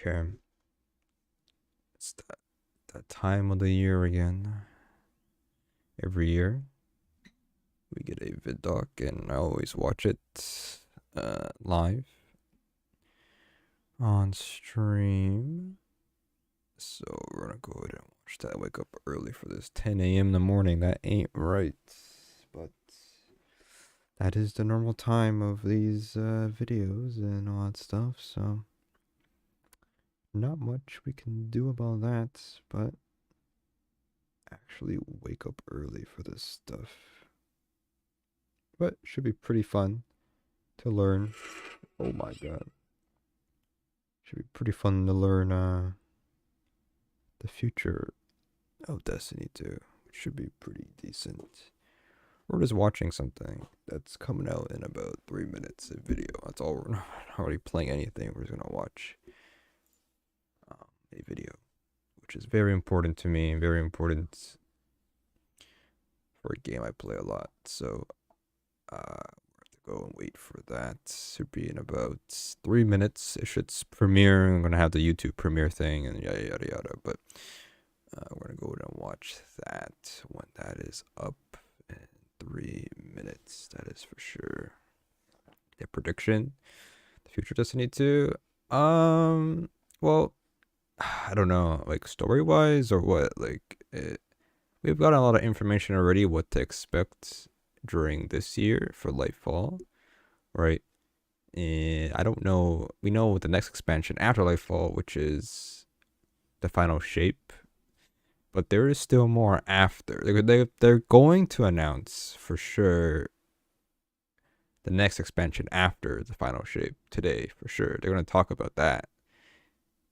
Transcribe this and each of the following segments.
Okay. It's that time of the year again. Every year we get a Vidoc and I always watch it live on stream. So we're gonna go ahead and watch that. Wake up early for this 10 a.m. in the morning. That ain't right. But that is the normal time of these videos and all that stuff. So not much we can do about that, but actually wake up early for this stuff. But should be pretty fun to learn. Oh my god. Should be pretty fun to learn the future of Destiny 2. Which should be pretty decent. We're just watching something that's coming out in about 3 minutes of video. That's all. We're not already playing anything. We're just gonna watch a video, which is very important to me, very important for a game I play a lot. So we have to go and wait for that. Should be in about 3 minutes. It should premiere. I'm gonna have the YouTube premiere thing and yada yada yada. But we're gonna go and watch that when that is up in 3 minutes. That is for sure. The prediction, the future Destiny 2. Well, I don't know, like story wise or what. Like we've got a lot of information already what to expect during this year for Lightfall, right? And I don't know. We know the next expansion after Lightfall, which is the final shape, but there is still more after. They're going to announce for sure the next expansion after the final shape today for sure. They're going to talk about that.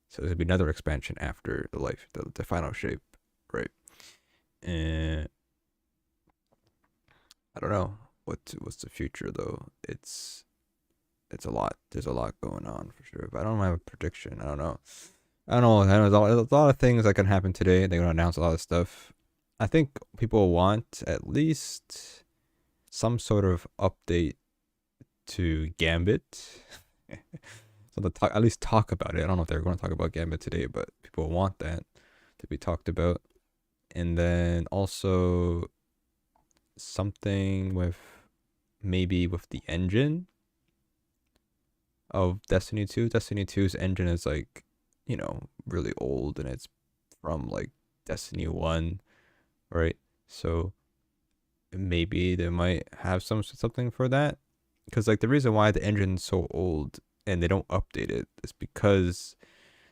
So there'll be another expansion after the final shape, right? And I don't know what's the future though. It's a lot. There's a lot going on for sure. But I don't have a prediction. I don't know. There's a lot of things that can happen today. They're gonna announce a lot of stuff. I think people want at least some sort of update to Gambit. So at least talk about it. I don't know if they're going to talk about Gambit today, but people want that to be talked about. And then also something with the engine of Destiny 2. Destiny 2's engine is like, really old and it's from like Destiny 1, right? So maybe they might have something for that. Because like the reason why the engine's so old and they don't update it is because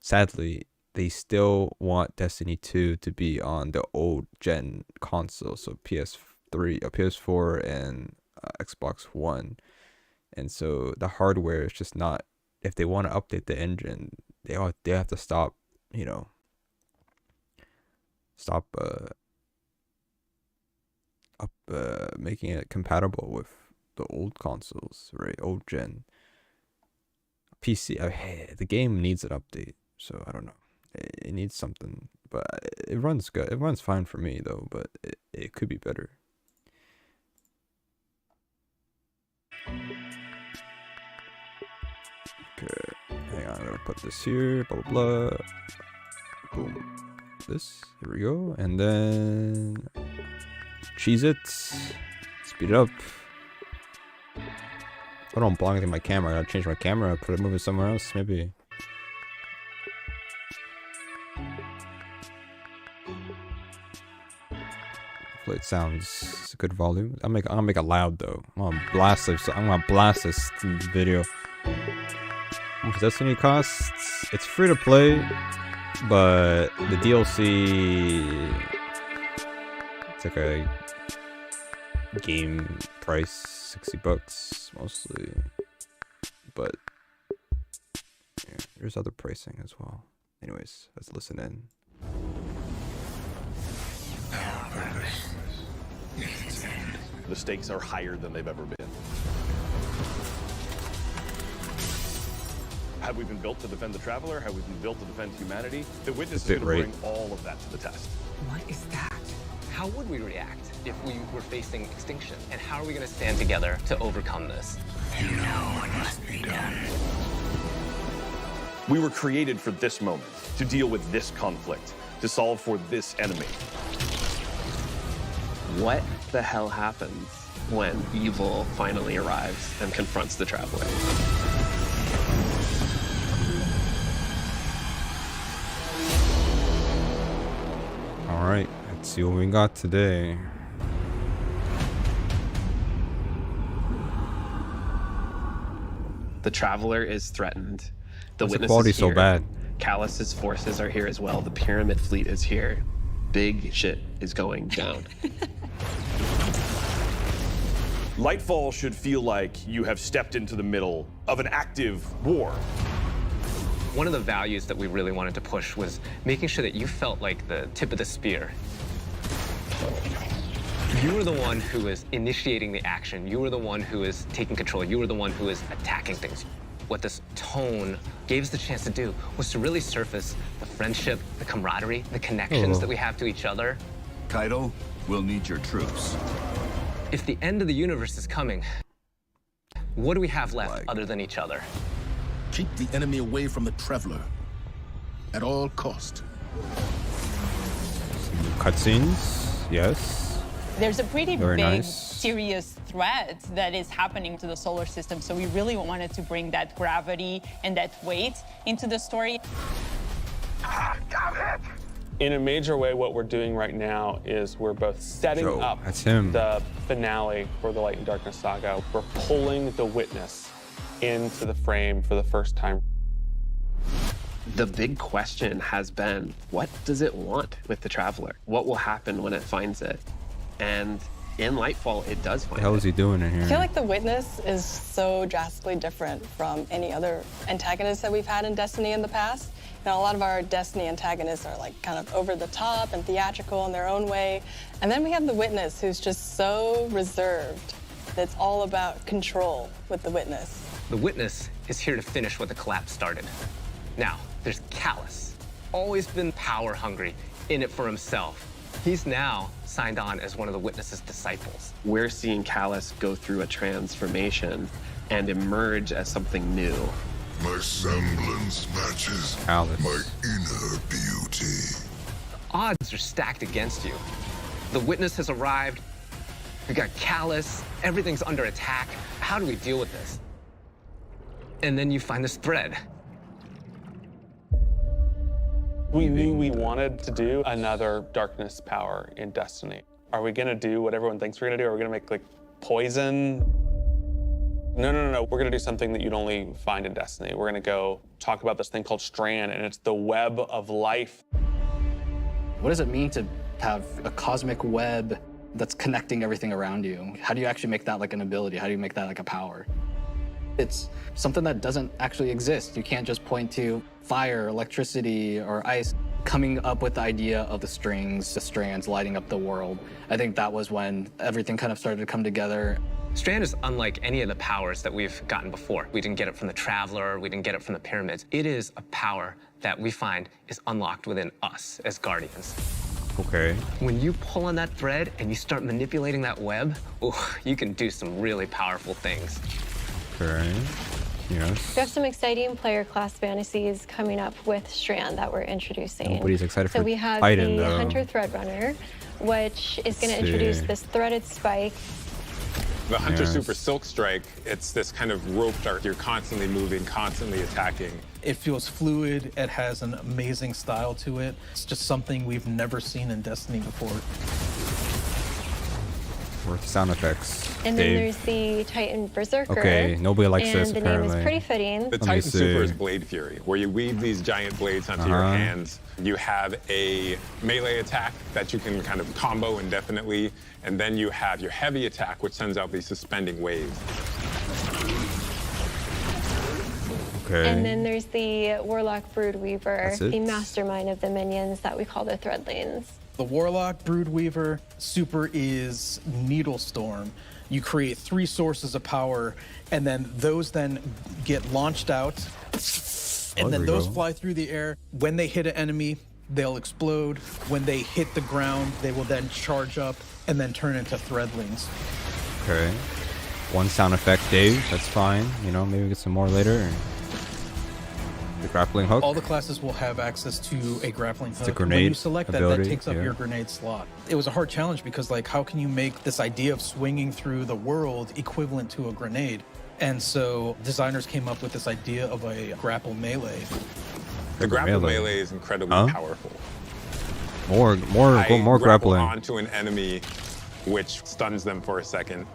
sadly they still want Destiny 2 to be on the old gen console, so PS3 or PS4 and Xbox One. And so the hardware is just not, if they want to update the engine, they have to stop making it compatible with the old consoles, right? Old gen PC. The game needs an update, so I don't know. It needs something, but it runs good. It runs fine for me though, but it could be better. Okay, hang on. I'm gonna put this here. Blah blah blah. Boom. This. Here we go, and then cheese it. Speed it up. I don't block anything in my camera. I gotta change my camera, move it somewhere else, maybe. Hopefully it sounds a good volume. I'm gonna make it loud though. I'm gonna blast this video. How much Destiny costs? It's free to play, but the DLC, it's like a game price, $60 mostly, but yeah, there's other pricing as well. Anyways, let's listen in. Our purpose is its end. The stakes are higher than they've ever been. Have we been built to defend the Traveler? Have we been built to defend humanity? The Witness is going to bring all of that to the test. What is that? How would we react if we were facing extinction? And how are we going to stand together to overcome this? You know what must be done. We were created for this moment, to deal with this conflict, to solve for this enemy. What the hell happens when evil finally arrives and confronts the Traveler? All right, let's see what we got today. The Traveler is threatened. The Why's the Witness quality is so here. bad? Callus's forces are here as well. The Pyramid fleet is here. Big shit is going down. Lightfall should feel like you have stepped into the middle of an active war. One of the values that we really wanted to push was making sure that you felt like the tip of the spear. You were the one who was initiating the action. You were the one who was taking control. You were the one who was attacking things. What this tone gave us the chance to do was to really surface the friendship, the camaraderie, the connections that we have to each other. Kaido, we'll need your troops. If the end of the universe is coming, what do we have left other than each other? Keep the enemy away from the Traveler at all cost. Cutscenes, yes. There's a pretty Very big, nice. serious threat that is happening to the solar system, so we really wanted to bring that gravity and that weight into the story. In a major way, what we're doing right now is we're both setting Joe, up that's him. the finale for the Light and Darkness saga. We're pulling the Witness into the frame for the first time. The big question has been, what does it want with the Traveler? What will happen when it finds it? And in Lightfall, it does find What the hell is he doing in here? I feel like the Witness is so drastically different from any other antagonist that we've had in Destiny in the past. You know, a lot of our Destiny antagonists are like kind of over the top and theatrical in their own way. And then we have the Witness, who's just so reserved. It's all about control with the Witness. The Witness is here to finish what the collapse started. Now, there's Callus, always been power hungry, in it for himself. He's now signed on as one of the Witness's disciples. We're seeing Callus go through a transformation and emerge as something new. My semblance matches Callus. my inner beauty. Odds are stacked against you. The Witness has arrived. We got Callus. Everything's under attack. How do we deal with this? And then you find this thread. We knew we wanted to do another darkness power in Destiny. Are we gonna do what everyone thinks we're gonna do? Are we gonna make like poison? No. We're gonna do something that you'd only find in Destiny. We're gonna go talk about this thing called Strand, and it's the web of life. What does it mean to have a cosmic web that's connecting everything around you? How do you actually make that like an ability? How do you make that like a power? It's something that doesn't actually exist. You can't just point to fire, electricity, or ice. Coming up with the idea of the strings, the strands lighting up the world, I think that was when everything kind of started to come together. Strand is unlike any of the powers that we've gotten before. We didn't get it from the Traveler, we didn't get it from the Pyramids. It is a power that we find is unlocked within us as Guardians. Okay. When you pull on that thread and you start manipulating that web, ooh, you can do some really powerful things. Okay. Yes. We have some exciting player class fantasies coming up with Strand that we're introducing. Nobody's excited so for we have Titan, the though. Hunter Threadrunner, which is going to Let's introduce see. this threaded spike. The Hunter Yes. Super Silk Strike, it's this kind of rope dart. You're constantly moving, constantly attacking. It feels fluid. It has an amazing style to it. It's just something we've never seen in Destiny before. Worth sound effects. And then Dave. there's the Titan Berserker. Okay, nobody likes and this, the apparently. name is pretty fitting. The me Titan Super is see. Blade Fury, where you weave these giant blades onto your hands. You have a melee attack that you can kind of combo indefinitely, and then you have your heavy attack, which sends out these suspending waves. Okay. And then there's the Warlock Broodweaver, That's it? the mastermind of the minions that we call the Threadlings. The Warlock Broodweaver Super is Needle Storm. You create 3 sources of power, and then those then get launched out, and there then we those go. fly through the air. When they hit an enemy, they'll explode. When they hit the ground, they will then charge up and then turn into Threadlings. Okay. One sound effect, Dave. That's fine. You know, maybe we get some more later. The grappling hook? All the classes will have access to a grappling hook. The grenade when you select that, ability, that takes up yeah. your grenade slot. It was a hard challenge because, like, how can you make this idea of swinging through the world equivalent to a grenade? And so designers came up with this idea of a grapple melee. The grapple melee is incredibly powerful. More grapple grappling. onto an enemy, which stuns them for a second.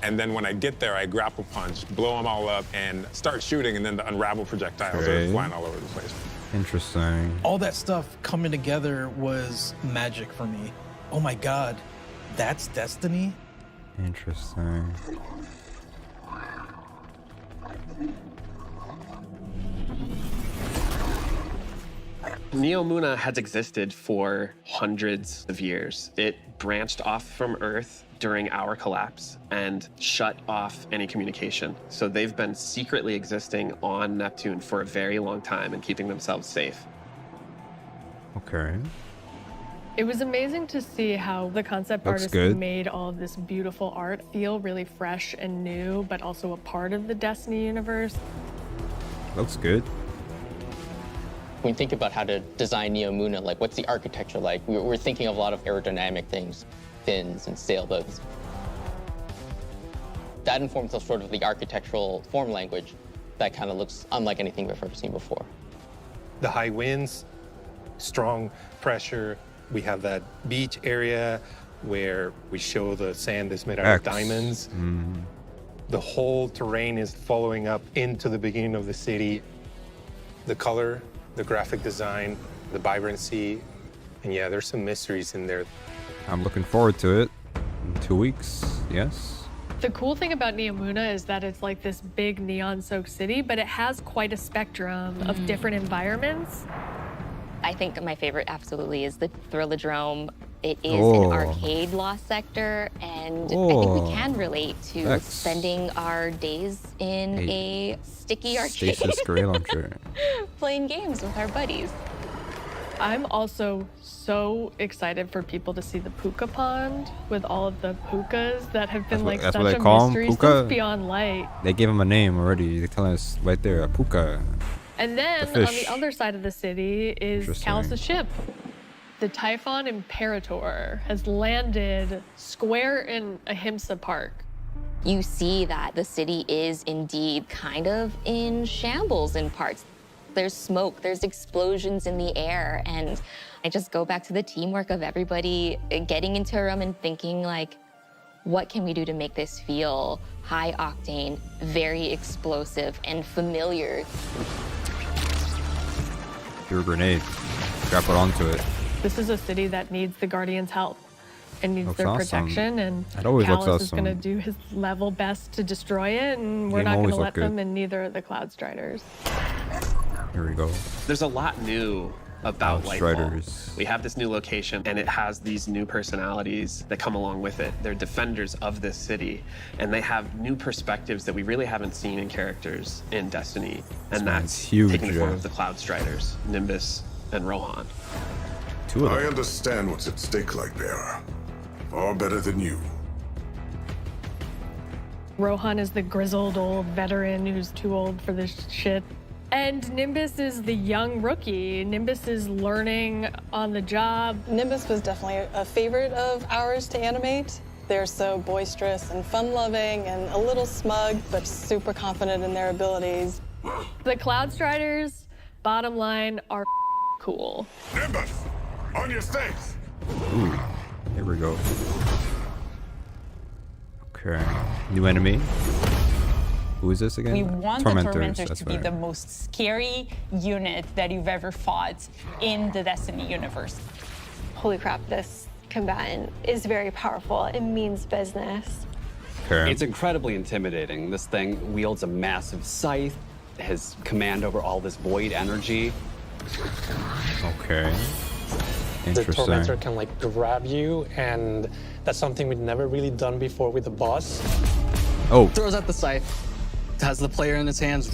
And then when I get there, I grapple punch, blow them all up, and start shooting, and then the unravel projectiles are flying all over the place. Interesting. All that stuff coming together was magic for me. Oh my God, that's Destiny? Interesting. Neomuna has existed for hundreds of years. It branched off from Earth during our collapse and shut off any communication. So they've been secretly existing on Neptune for a very long time and keeping themselves safe. Okay. It was amazing to see how the concept Looks artist good. made all of this beautiful art feel really fresh and new, but also a part of the Destiny universe. Looks good. When you think about how to design Neomuna, like what's the architecture like? We're thinking of a lot of aerodynamic things, fins and sailboats. That informs us sort of the architectural form language that kind of looks unlike anything we've ever seen before. The high winds, strong pressure. We have that beach area where we show the sand is made out of diamonds. The whole terrain is following up into the beginning of the city. The color, the graphic design, the vibrancy, and yeah, there's some mysteries in there. I'm looking forward to it. In 2 weeks, yes. The cool thing about Neomuna is that it's like this big neon-soaked city, but it has quite a spectrum of different environments. I think my favorite absolutely is the Thrillodrome. It is an arcade lost sector, and I think we can relate to spending our days in a sticky arcade Stasis gray launcher. playing games with our buddies. I'm also so excited for people to see the puka pond with all of the pukas that have been like such a mystery since Beyond Light. They gave him a name already. They're telling us right there, a puka. And then The on fish. the other side of the city is Calus' ship. The Typhon Imperator has landed square in Ahimsa Park. You see that the city is indeed kind of in shambles in parts. There's smoke, there's explosions in the air, and I just go back to the teamwork of everybody getting into a room and thinking like, what can we do to make this feel high octane, very explosive, and familiar? Your grenade. Grapple onto it. This is a city that needs the Guardians' help and needs Looks their awesome. protection, and That always looks Calus is going to awesome. do his level best to destroy it, and we're Game not going always to look let good. them, and neither are the Cloud Striders. Here we go. There's a lot new about Cloud Lightfall. Striders. We have this new location, and it has these new personalities that come along with it. They're defenders of this city, and they have new perspectives that we really haven't seen in characters in Destiny, and that's huge, taking the form yeah. of the Cloud Striders, Nimbus and Rohan. I understand what's at stake, Lightbearer. Far better than you. Rohan is the grizzled old veteran who's too old for this shit. And Nimbus is the young rookie. Nimbus is learning on the job. Nimbus was definitely a favorite of ours to animate. They're so boisterous and fun-loving and a little smug, but super confident in their abilities. The Cloud Striders, bottom line, are cool. Nimbus, on your stakes! Ooh, here we go. Okay. New enemy. Who is this again? We want the Tormentors that's to be right. the most scary unit that you've ever fought in the Destiny universe. Holy crap, this combatant is very powerful. It means business. Okay. It's incredibly intimidating. This thing wields a massive scythe, has command over all this void energy. Okay. The Interesting. Tormentor can like grab you, and that's something we've never really done before with the boss. Oh. Throws out the scythe, has the player in its hands.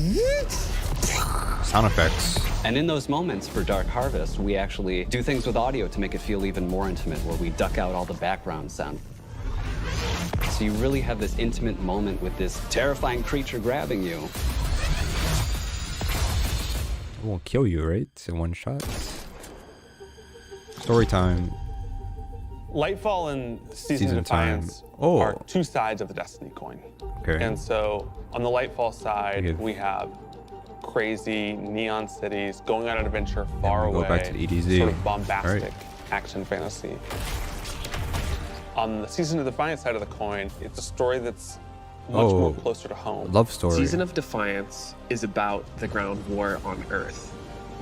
Sound effects. And in those moments for Dark Harvest, we actually do things with audio to make it feel even more intimate, where we duck out all the background sound. So you really have this intimate moment with this terrifying creature grabbing you. It won't kill you, right? In one shot. Story time. Lightfall and Season of Defiance are two sides of the Destiny coin. Okay. And so on the Lightfall side, we have crazy neon cities going on an adventure far away. Go back to the EDZ. Sort of bombastic action fantasy. On the Season of Defiance side of the coin, it's a story that's much more closer to home. Love story. Season of Defiance is about the ground war on Earth.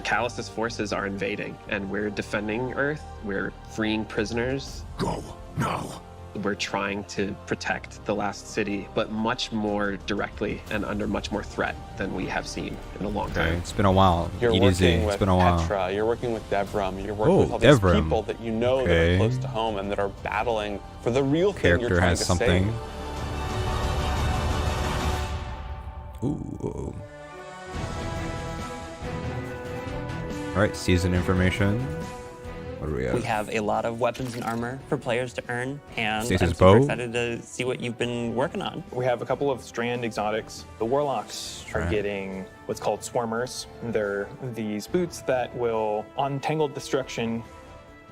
Callus's forces are invading, and we're defending Earth. We're freeing prisoners. Go now. We're trying to protect the last city, but much more directly and under much more threat than we have seen in a long time. It's been a while. You're EDZ. working with It's been a while. Petra, you're working with Devram, you're working with all these Devram. people that you know that are close to home and that are battling for the real thing Character you're trying has to something. save. Ooh. All right, season information. What do we have? We have a lot of weapons and armor for players to earn, and Stasis I'm super bow. excited to see what you've been working on. We have a couple of Strand exotics. The Warlocks are getting what's called Swarmers. They're these boots that will, on Tangled Destruction,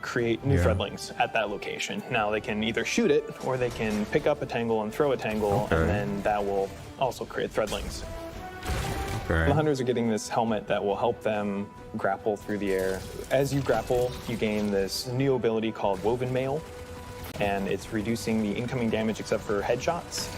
create new threadlings at that location. Now they can either shoot it, or they can pick up a tangle and throw a tangle, and then that will also create threadlings. The hunters are getting this helmet that will help them grapple through the air. As you grapple, you gain this new ability called Woven Mail, and it's reducing the incoming damage except for headshots.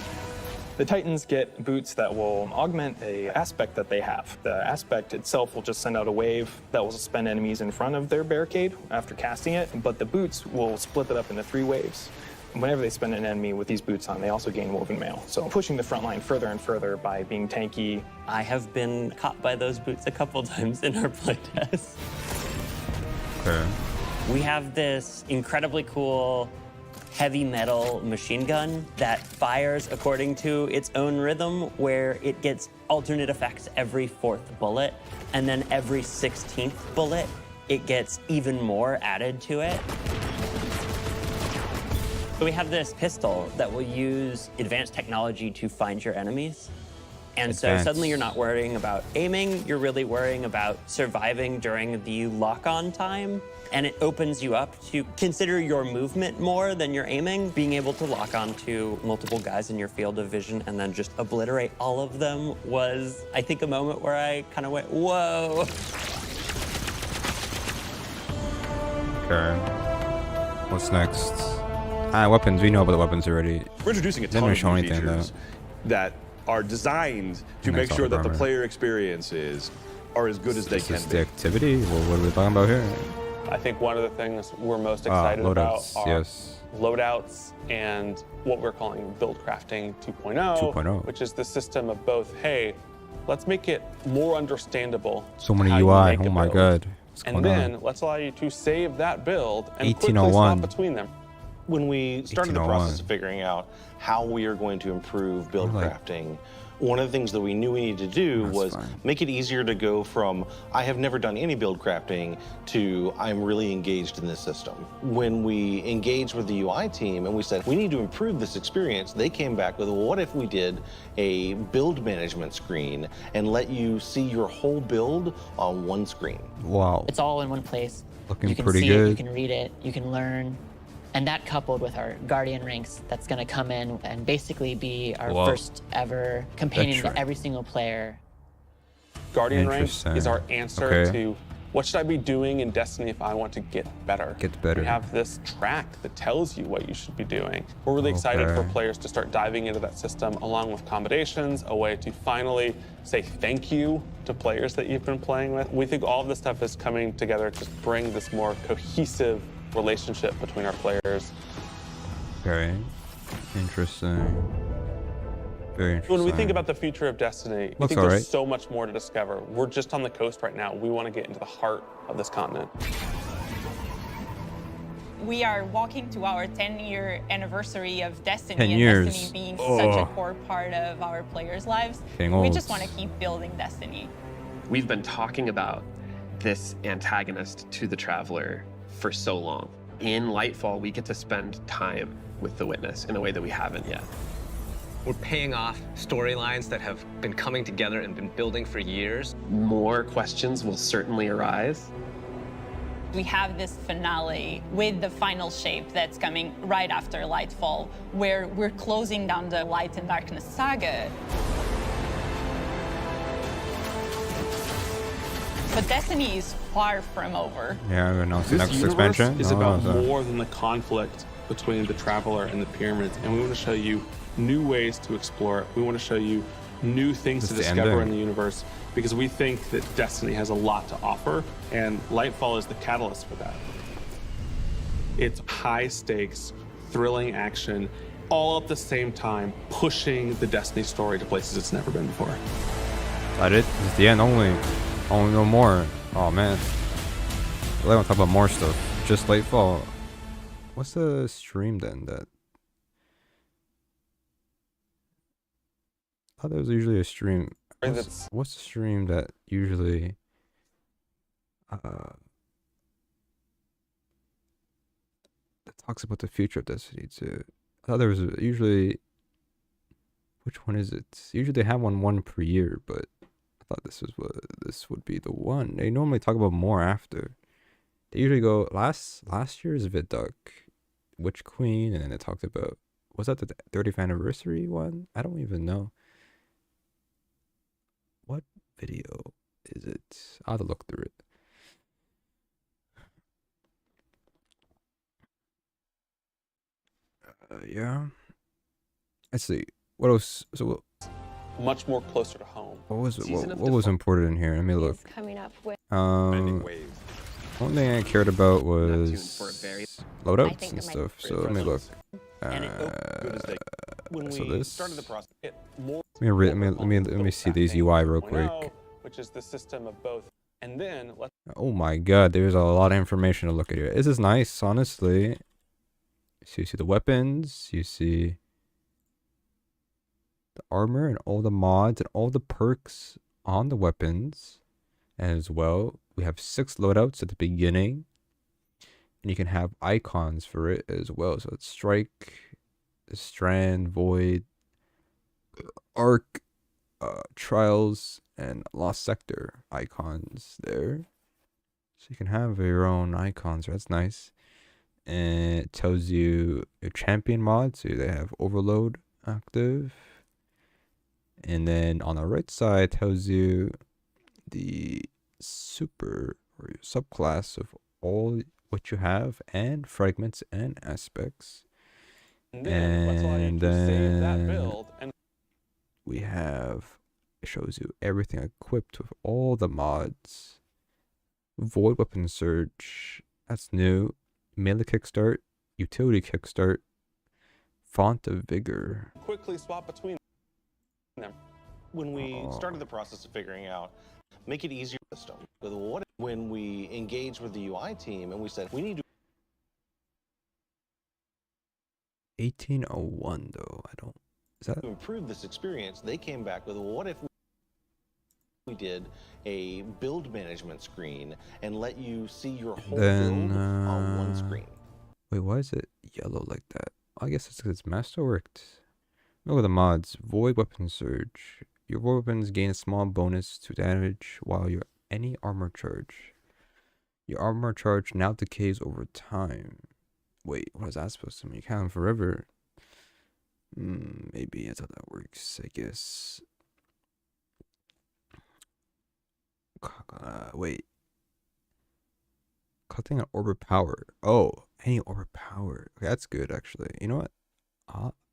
The Titans get boots that will augment a aspect that they have. The aspect itself will just send out a wave that will suspend enemies in front of their barricade after casting it, but the boots will split it up into 3 waves. Whenever they spin an enemy with these boots on, they also gain Woven Mail. So pushing the front line further and further by being tanky. I have been caught by those boots a couple times in our playtest. We have this incredibly cool heavy metal machine gun that fires according to its own rhythm, where it gets alternate effects every 4th bullet, and then every 16th bullet, it gets even more added to it. We have this pistol that will use advanced technology to find your enemies. And so suddenly you're not worrying about aiming, you're really worrying about surviving during the lock-on time. And it opens you up to consider your movement more than your aiming. Being able to lock on to multiple guys in your field of vision and then just obliterate all of them was, I think, a moment where I kind of went, whoa. Okay. What's next? Weapons. We know about the weapons already. We're introducing a Didn't ton really of show new anything features that are designed to make sure that the player experiences are as good as they can Is be. the activity? What are we talking about here? I think one of the things we're most excited about loadouts, are yes. loadouts and what we're calling build crafting 2.0, 2.0. which is the system of both, hey, let's make it more understandable. So many how you UI. make a Oh my build. god. What's And going then on? let's allow you to save that build and quickly 1801. swap between them. When we started the 1801. process of figuring out how we are going to improve build crafting, one of the things that we knew we needed to do was make it easier to go from I have never done any build crafting to I'm really engaged in this system. When we engaged with the UI team and we said we need to improve this experience, they came back with, well, what if we did a build management screen and let you see your whole build on one screen? Wow. It's all in one place. Looking you can pretty see good. it, you can read it, you can learn. And that coupled with our Guardian ranks, that's going to come in and basically be our first ever companion to every single player. Guardian ranks is our answer Okay. to what should I be doing in Destiny if I want to get better? Get better. We have this track that tells you what you should be doing. We're really excited for Okay. players to start diving into that system along with combinations, a way to finally say thank you to players that you've been playing with. We think all of this stuff is coming together to bring this more cohesive relationship between our players. Okay. Interesting. Very interesting. When we think about the future of Destiny, we Looks think there's alright. so much more to discover. We're just on the coast right now. We want to get into the heart of this continent. We are walking to our 10-year anniversary of Destiny, 10 and years. Destiny being such a Oh. core part of our players' lives. Getting We old. just want to keep building Destiny. We've been talking about this antagonist to the Traveler for so long. In Lightfall, we get to spend time with the Witness in a way that we haven't yet. We're paying off storylines that have been coming together and been building for years. More questions will certainly arise. We have this finale with the final shape that's coming right after Lightfall, where we're closing down the Light and Darkness saga. But Destiny is far from over. Yeah, we're announcing This next universe expansion. is Oh, about so- more than the conflict between the Traveler and the Pyramids, and we want to show you new ways to explore it. We want to show you new things This to is the discover in ending. the universe, because we think that Destiny has a lot to offer, and Lightfall is the catalyst for that. It's high stakes, thrilling action, all at the same time, pushing the Destiny story to places it's never been before. That it? This is the end only. Only no more. Oh man. I want to talk about more stuff. Just Lightfall. What's the stream then that? I thought there was usually a stream. What's the stream that usually that talks about the future of Destiny 2? I thought there was usually, which one is it? Usually they have one per year, but I thought this would be the one. They normally talk about more after. They usually go last year's Vidoc, Witch Queen, and then they talked about, was that the 30th anniversary one? I don't even know. What video is it? I'll have to look through it. Yeah. Let's see. What else? So Much more closer to home. what was it? What was important in here? Let me look. Coming up with One thing I cared about was loadouts and stuff. So let me look. When So we this. started the process, more Let me see these UI real quick. Which is the system of both. And then let's Oh my god, there's a lot of information to look at here. This is nice, honestly. So you see the weapons, you see the armor and all the mods and all the perks on the weapons. And as well, we have 6 loadouts at the beginning. And you can have icons for it as well. So it's Strike, Strand, Void, Arc, Trials, and Lost Sector icons there. So you can have your own icons. That's nice. And it tells you your champion mod. So they have Overload active. And then on the right side, it tells you the super or your subclass of all what you have and fragments and aspects. And then we have, it shows you everything equipped with all the mods. Void Weapon Surge, that's new. Melee Kickstart, Utility Kickstart, Font of Vigor. quickly swap between them. When we started the process of figuring out, make it easier system. What when we engaged with the UI team and we said we need to 1801 though, I don't, is that? improve this experience, they came back with what if we did a build management screen and let you see your whole Then, build on one screen. Wait, why is it yellow like that? I guess it's because it's masterworked. Look at the mods. Void Weapon Surge. Your void weapons gain a small bonus to damage while your any armor charge. Your armor charge now decays over time. Wait, what is that supposed to mean? You count them forever. Maybe that's how that works, I guess. Wait. Cutting an orb power. Oh, any orb power. Okay, that's good actually. You know what?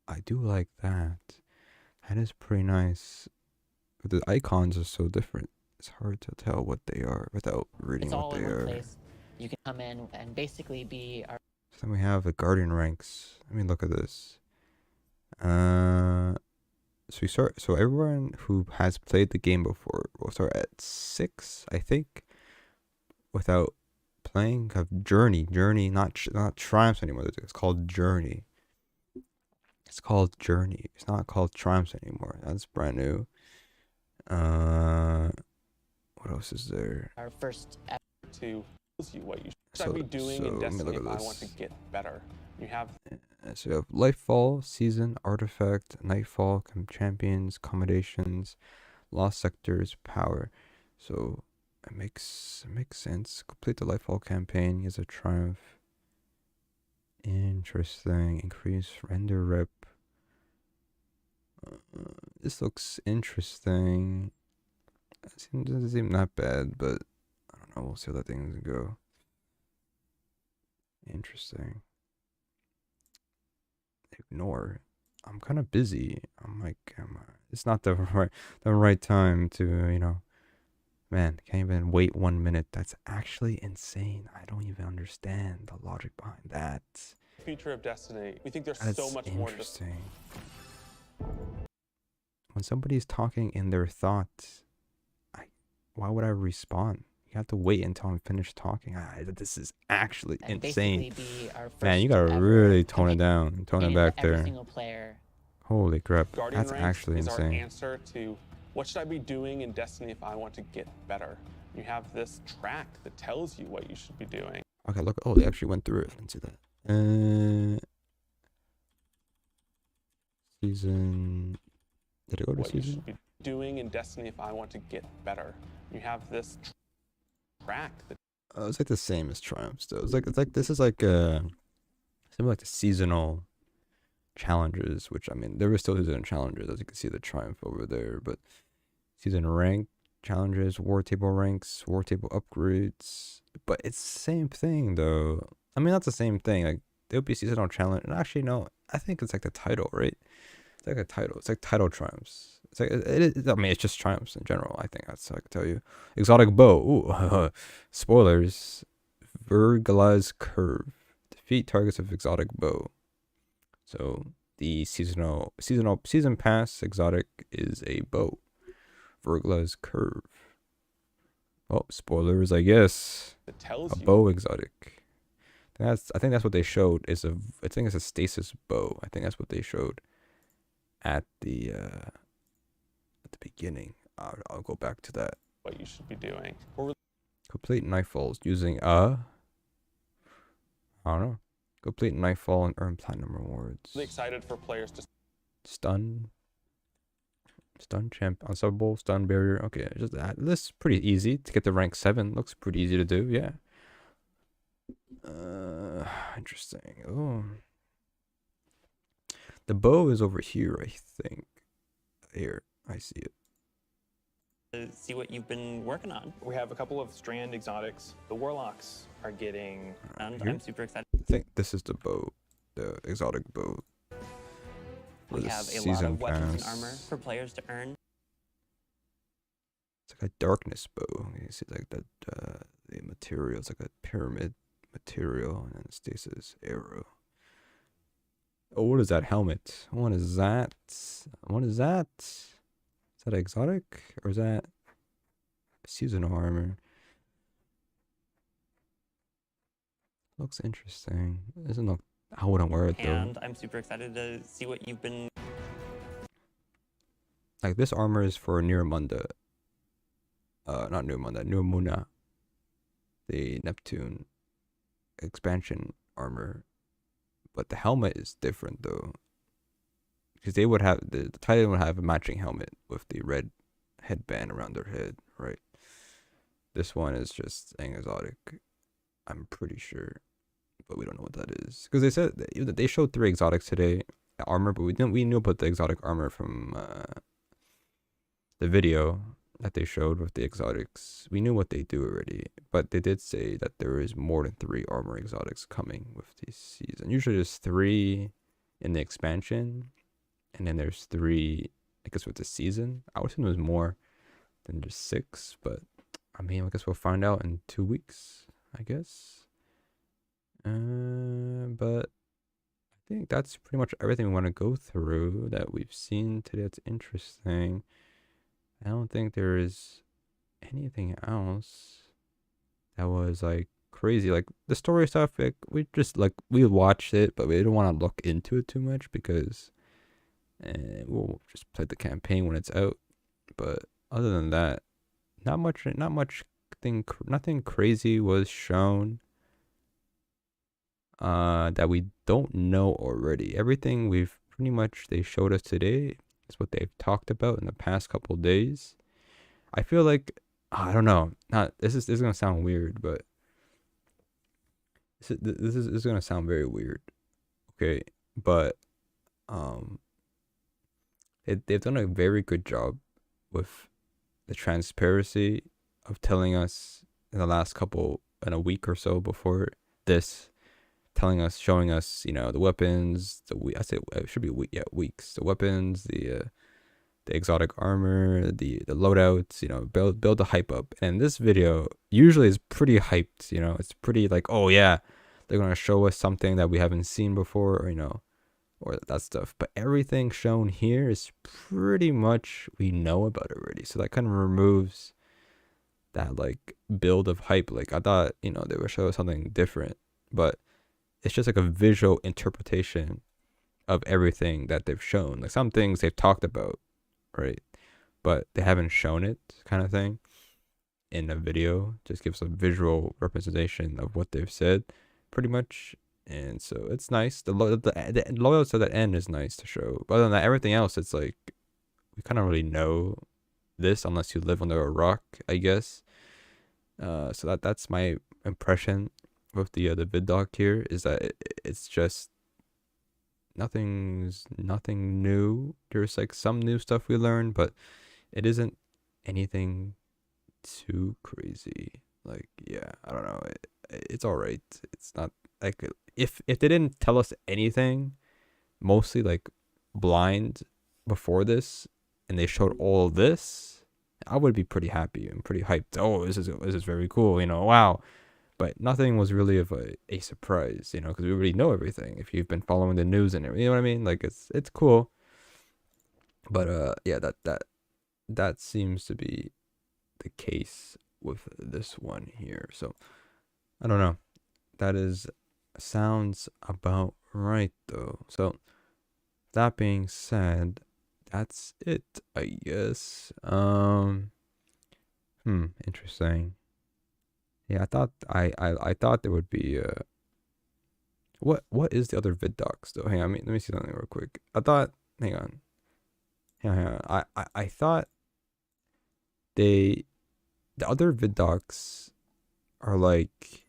I do like that. That is pretty nice. But the icons are so different. It's hard to tell what they are without reading It's all what in they one are. place. You can come in and basically be our. So then we have the Guardian ranks. Let me look at this. So we start. So everyone who has played the game before will start at 6, I think. Without playing, have Journey, not Triumphs anymore. It's called Journey. It's called Journey. It's not called Triumphs anymore. That's brand new. What else is there? Our first to you what you should be doing in Destiny if I want to get better. You have So you have Lightfall, Season, Artifact, Nightfall, Champions, Accommodations, Lost Sectors, Power. So it makes sense. Complete the Lightfall campaign is a triumph. Interesting. Increase render rep. This looks interesting. It doesn't seem that bad, but I don't know. We'll see how that thing go. Interesting. Ignore. I'm kind of busy. I'm like, it's not the right time to, man, can't even wait 1 minute. That's actually insane. I don't even understand the logic behind that. Future of Destiny. We think there's That's so much more to interesting. When somebody's talking in their thoughts, why would I respond? You have to wait until I'm finished talking. This is actually insane. Man, you gotta really tone it down, tone it back there. Holy crap, Guardian that's ranks actually is insane. our answer to what should I be doing in Destiny if I want to get better. You have this track that tells you what you should be doing. Okay, look. Oh, they actually went through it. I didn't see that. Season. Did it go to what season? You should be doing in Destiny if I want to get better. You have this track that. It's like the same as Triumphs though. It's like this is like similar like the seasonal challenges, which I mean there were still seasonal challenges as you can see the Triumph over there, but season rank challenges, war table ranks, war table upgrades, but it's the same thing though. I mean not the same thing. Like there'll be seasonal challenge, and actually no, I think it's like the title, right? It's like a title. It's like title Triumphs. It's like I mean, it's just Triumphs in general. I think that's what I can tell you. Exotic bow. Ooh, spoilers. Verglas curve. Defeat targets of exotic bow. So the season pass exotic is a bow. Verglas curve. Oh, spoilers, I guess. That tells a you. Bow exotic. I think that's what they showed. I think it's a stasis bow. I think that's what they showed at the beginning. I'll go back to that. What you should be doing. Complete Nightfalls using I don't know. Complete Nightfall and earn platinum rewards. Really excited for players to stun champ, unstoppable, stun barrier. Okay, just that. This is pretty easy to get to rank 7. Looks pretty easy to do. Yeah. Interesting. Oh. The bow is over here, I think. Here, I see it. See what you've been working on. We have a couple of strand exotics. The warlocks are getting. And Here? I'm super excited. I think this is the bow, the exotic bow. We have a lot of weapons and armor for players to earn. It's like a darkness bow. You see like that the material. It's like a pyramid material, and then stasis arrow. Oh, what is that helmet? What is that? What is that? Is that exotic or is that seasonal armor? Looks interesting. Doesn't look. I wouldn't wear it though. And I'm super excited to see what you've been. Like this armor is for Neomunda. Not Neomunda, Neomuna. The Neptune expansion armor. But the helmet is different though. Because they would have the Titan would have a matching helmet with the red headband around their head, right? This one is just an exotic. I'm pretty sure. But we don't know what that is. Because they said that they showed 3 exotics today, armor, but we knew about the exotic armor from the video that they showed with the exotics. We knew what they do already, but they did say that there is more than 3 armor exotics coming with this season. Usually there's 3 in the expansion, and then there's 3, I guess, with the season. I would assume there's more than just 6, but I mean, I guess we'll find out in 2 weeks, I guess. But I think that's pretty much everything we want to go through that we've seen today. That's interesting. I don't think there is anything else that was like crazy. Like the story stuff, like we watched it, but we didn't want to look into it too much because we'll just play the campaign when it's out. But other than that, nothing crazy was shown. that we don't know already. Everything we've pretty much they showed us today is what they've talked about in the past couple days. I feel like I don't know. Not this is gonna sound weird, but this is gonna sound very weird. Okay, but they've done a very good job with the transparency of telling us in the last in a week or so before this, showing us, you know, the weapons, I say it should be weeks, the weapons, the exotic armor, the loadouts, you know, build the hype up. And this video usually is pretty hyped, you know, it's pretty like, oh yeah, they're gonna show us something that we haven't seen before, or, you know, or that stuff. But everything shown here is pretty much we know about it already. So that kind of removes that like build of hype. Like I thought, you know, they would show us something different, but it's just like a visual interpretation of everything that they've shown. Like some things they've talked about, right? But they haven't shown it, kind of thing, in a video. Just gives a visual representation of what they've said, pretty much. And so it's nice. The loadouts at the end is nice to show. But other than that, everything else, it's like we kind of really know this unless you live under a rock, I guess. So that's my impression with the Vidoc here, is that it's just nothing new. There's like some new stuff we learned, but it isn't anything too crazy. Like, yeah, I don't know. It's all right. It's not like if they didn't tell us anything, mostly like blind before this, and they showed all this, I would be pretty happy and pretty hyped. Oh, this is very cool, you know, wow. But nothing was really of a surprise, you know, because we already know everything. If you've been following the news and everything, you know what I mean? Like it's cool. But yeah, that seems to be the case with this one here. So I don't know. That sounds about right though. So that being said, that's it, I guess. Interesting. Yeah, I thought there would be what is the other Vidocs though? Hang on, let me see something real quick. I thought, hang on. I thought the other Vidocs are like,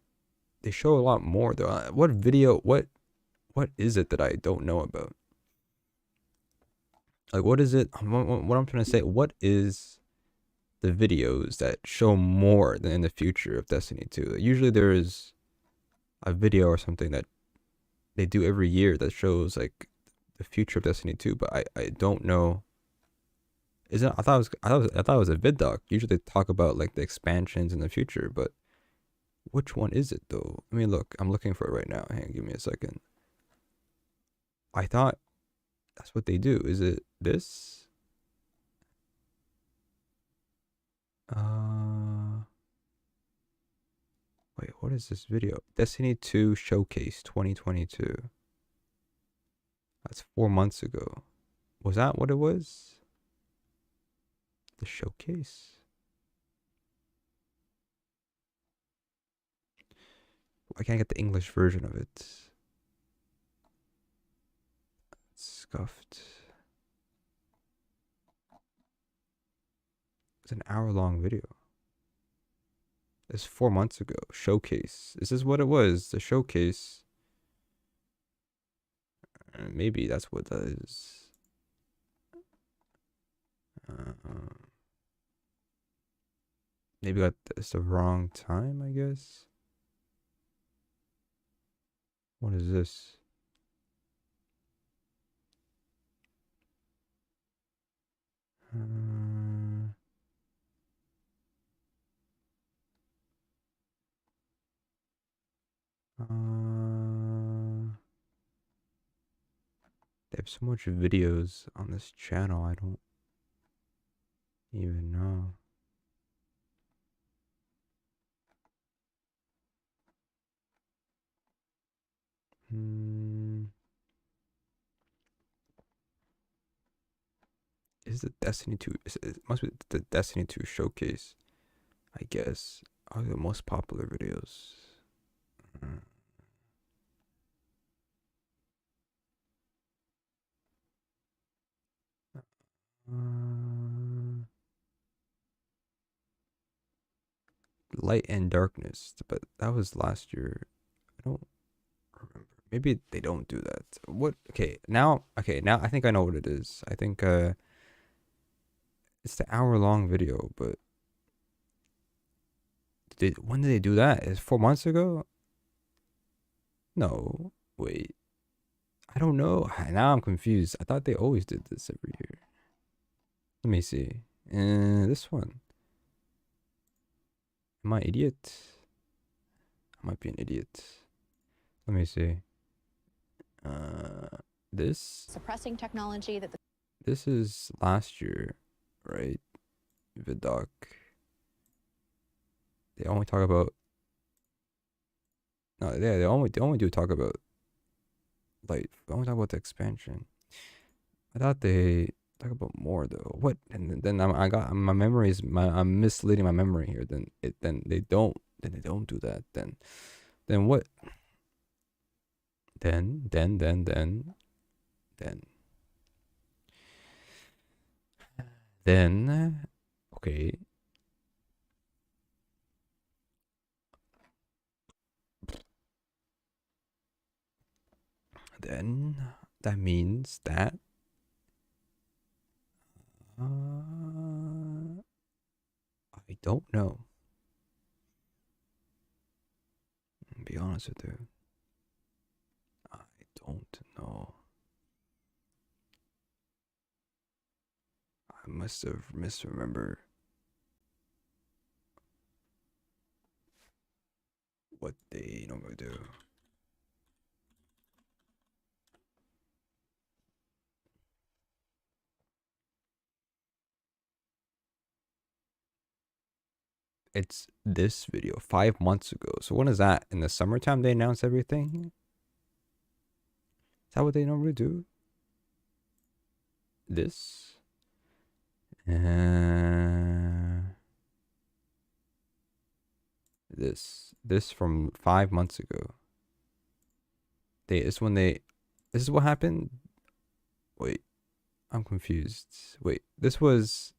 they show a lot more though. What is it that I don't know about? Like, what is it? What I'm trying to say, what is the videos that show more than in the future of Destiny 2? Usually there is a video or something that they do every year that shows like the future of Destiny 2, but I don't know. I thought it was a Vidoc. Usually they talk about like the expansions in the future, but which one is it though? I mean, look, I'm looking for it right now. Hang on, give me a second. I thought that's what they do. Is it this? Wait, what is this video? Destiny 2 Showcase 2022. That's 4 months ago. Was that what it was? The showcase? I can't get the English version of it. Scuffed. It's an hour-long video. It's 4 months ago. Showcase. Is this what it was? The showcase. Maybe that's what that is. Maybe it's the wrong time, I guess. What is this? They have so much videos on this channel, I don't even know. Is the Destiny 2? It must be the Destiny 2 showcase, I guess. Are the most popular videos? Light and darkness, but that was last year. I don't remember. Maybe they don't do that. What? Okay, now I think I know what it is. I think it's the hour-long video, but when did they do that? Is 4 months ago? No, wait. I don't know. Now I'm confused. I thought they always did this every year. Let me see. This one. Am I an idiot? I might be an idiot. Let me see. This suppressing technology that this is last year, right? Vidoc. They only talk about they only do talk about they only talk about the expansion. I thought they talk about more though. What? And then I got my memory is I'm misleading my memory here. Then they don't do that. Then what? Then okay. Then that means that I don't know. I'll be honest with you. I don't know. I must have misremembered what they normally do. It's this video 5 months ago. So when is that? In the summertime they announce everything? Is that what they normally do? This? This from 5 months ago. This is what happened? Wait, I'm confused. Wait, this was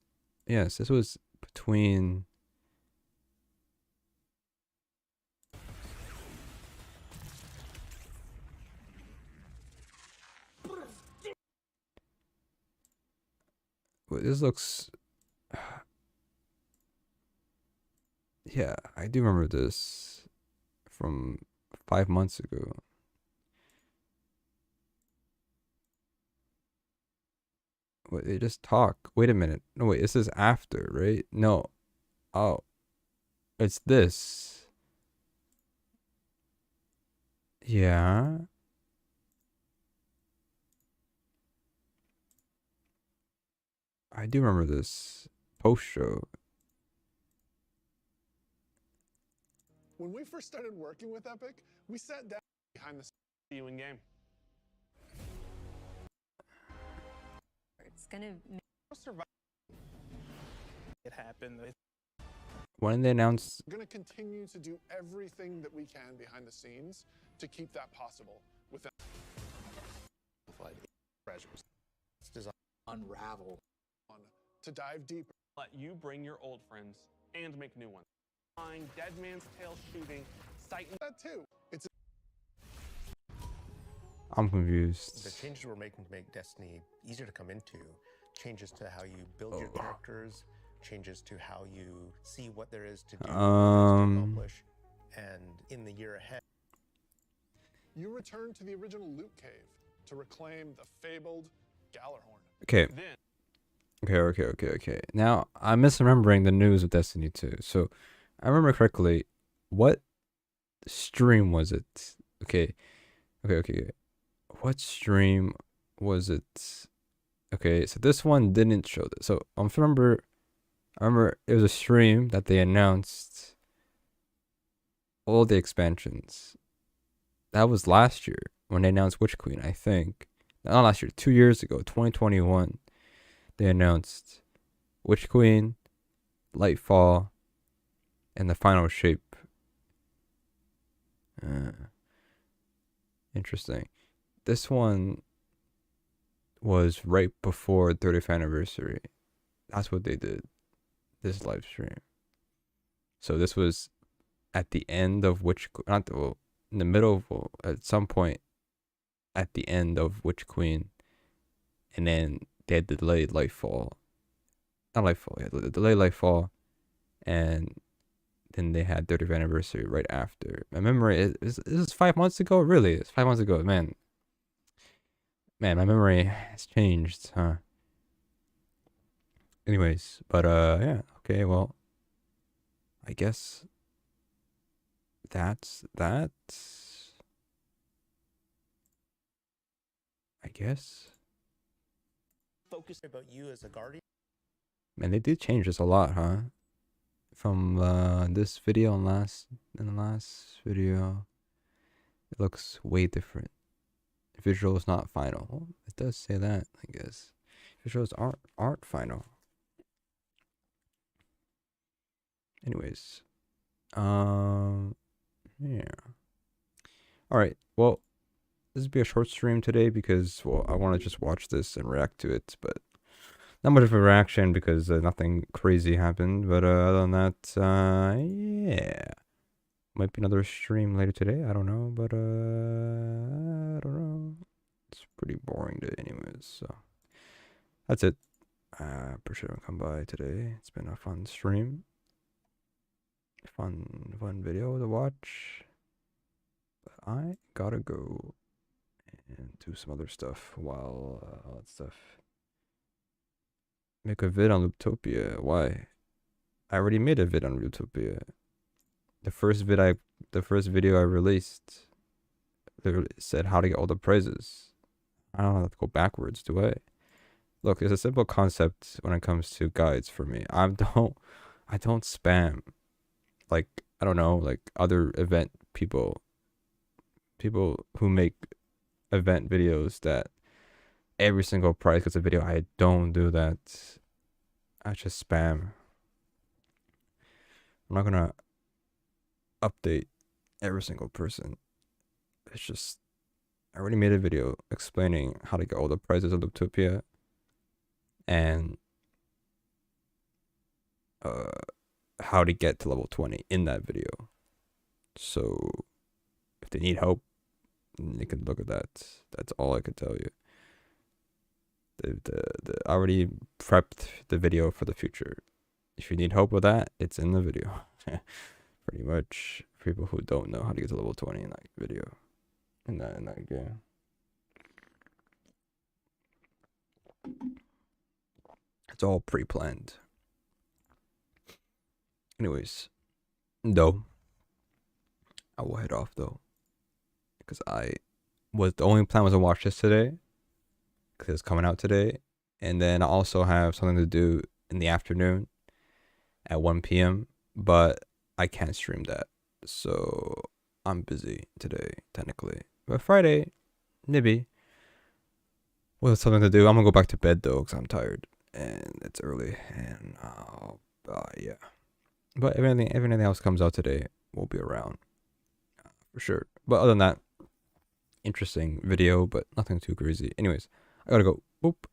between this looks yeah, I do remember this from 5 months ago. Wait, they just talk. Wait a minute. No, wait, this is after, right? No. Oh. It's this. Yeah. I do remember this post show. When we first started working with Epic, we sat down behind the scenes in game. it's gonna survive. It happened. When they announced, We're going to continue to do everything that we can behind the scenes to keep that possible without treasures. It's designed to unravel. To dive deeper. Let you bring your old friends and make new ones. Flying, dead man's tail shooting, sight that too. It's I'm confused. The changes we're making to make Destiny easier to come into, changes to how you build your characters, changes to how you see what there is to do, to accomplish, and in the year ahead. You return to the original loot cave to reclaim the fabled Gallarhorn. Okay. Okay. Now, I'm misremembering the news of Destiny 2. So, I remember correctly. What stream was it? Okay. What stream was it? Okay, so this one didn't show this. So, I remember it was a stream that they announced all the expansions. That was last year when they announced Witch Queen, I think. Not last year, 2 years ago, 2021. They announced Witch Queen, Lightfall, and the final shape. Interesting. This one was right before 30th anniversary. That's what they did. This live stream. So this was at the end of not the, well, in the middle of, well, at some point at the end of Witch Queen, and then they had delayed Lightfall. Not Lightfall, yeah, the delayed Lightfall, and then they had 30th anniversary right after. My memory is 5 months ago. Really, it's 5 months ago, man. Man, my memory has changed, huh? Anyways, but yeah, okay, well, I guess that's that. I guess. Focus about you as a guardian. Man, they did change this a lot, huh? From this video and the last video, it looks way different. Visual is not final. Well, it does say that, I guess. Visuals aren't final. Anyways, yeah. All right. Well, this will be a short stream today because, well, I want to just watch this and react to it, but not much of a reaction because nothing crazy happened. But other than that, yeah, might be another stream later today. I don't know, but I don't know. It's pretty boring day, anyways. So that's it. Appreciate everyone come by today. It's been a fun stream. Fun video to watch. But I gotta go and do some other stuff while all that stuff. Make a vid on Looptopia. Why? I already made a vid on Looptopia. The first video I released literally said how to get all the prizes. I don't have to go backwards, do I? Look, it's a simple concept when it comes to guides for me. I don't spam. Like, I don't know, like other event people who make event videos that every single prize gets a video. I don't do that. I just spam. I'm not gonna update every single person. It's just, I already made a video explaining how to get all the prizes of Looptopia and how to get to level 20 in that video. So if they need help, they can look at that. That's all I can tell you. I already prepped the video for the future. If you need help with that, it's in the video. Pretty much for people who don't know how to get to level 20 in that video. In that game. It's all pre-planned. Anyways, though, I will head off though, because the only plan was to watch this today, because it's coming out today, and then I also have something to do in the afternoon at 1 p.m. but I can't stream that, so I'm busy today technically. But Friday, maybe, with something to do. I'm gonna go back to bed though, because I'm tired and it's early, and yeah. But if anything else comes out today, we'll be around for sure. But other than that, interesting video, but nothing too crazy. Anyways, I gotta go. Boop.